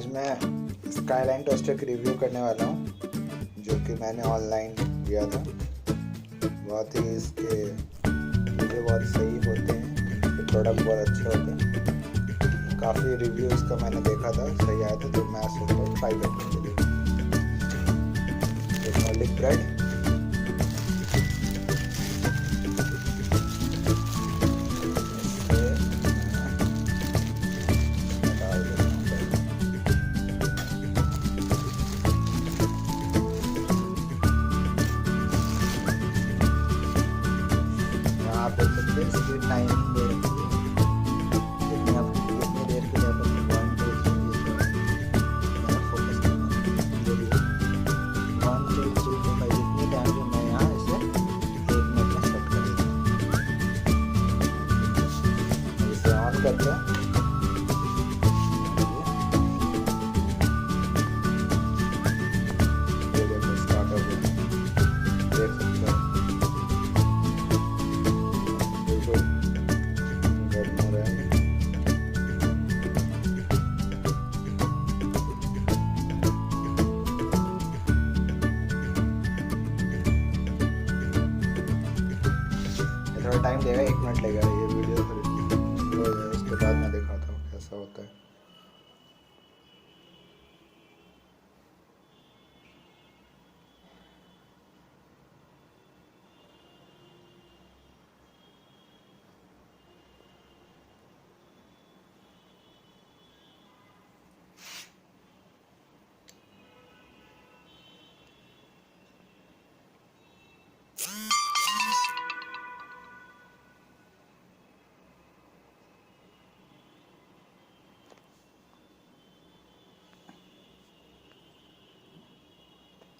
आज मैं skyline toaster की रिव्यू करने वाला हूँ, जो कि मैंने ऑनलाइन लिया था। बहुत ही इसके रिव्यू बहुत सही होते हैं, ये प्रोडक्ट बहुत अच्छे होते हैं। काफ़ी रिव्यू इसका मैंने देखा था, सही आया था, तो मैं सोचा ट्राई करने के लिए। गार्लिक ब्रेड, आप देख सकते हैं इसकी टाइमिंग दे रखी है, कितनी आप कितनी देर के लिए आप 1 2 3 फोकस करना है, जो भी 1 2 3 4 5 जितनी टाइम जो मैं यहाँ इसे 1 मिनट में सेट कर देता हूँ। इसे ऑन करते हैं, ये देखो स्टार्ट हो गया, देख सकते हो गर्म हो रहा है। थोड़ा टाइम देगा, 1 मिनट लगेगा ये वीडियो हो जाए, उसके बाद मैं दिखाता हूँ कैसा होता है।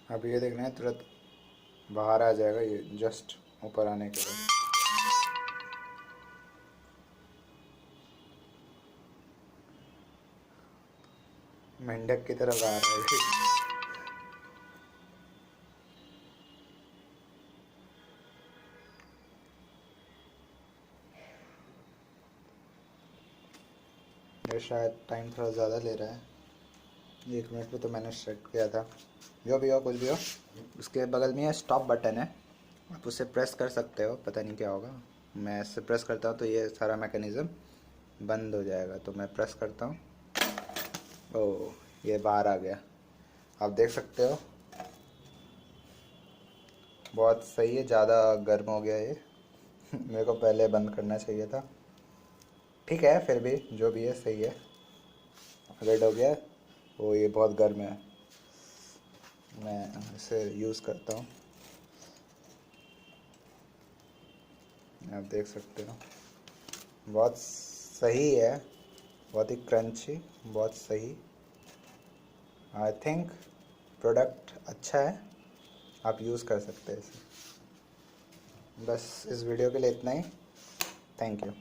अब ये देखना है, तुरंत बाहर आ जाएगा ये जस्ट ऊपर आने के बाद। मेंढक की तरफ आ रहा है। ये शायद टाइम थोड़ा ज़्यादा ले रहा है, 1 मिनट में तो मैंने सेट किया था। जो भी हो कुछ भी हो, उसके बगल में स्टॉप बटन है, आप उसे प्रेस कर सकते हो, पता नहीं क्या होगा। मैं इससे प्रेस करता हूँ तो ये सारा मैकेनिज़्म बंद हो जाएगा, तो मैं प्रेस करता हूँ। ओह, ये बाहर आ गया, आप देख सकते हो। बहुत सही है, ज़्यादा गर्म हो गया ये मेरे को पहले बंद करना चाहिए था। ठीक है, फिर भी जो भी है सही है। रेड हो गया, वो ये बहुत गर्म है, मैं इसे यूज़ करता हूँ। आप देख सकते हो बहुत सही है, बहुत ही क्रंची, बहुत सही। आई थिंक प्रोडक्ट अच्छा है, आप यूज़ कर सकते हैं इसे। बस इस वीडियो के लिए इतना ही। Thank you.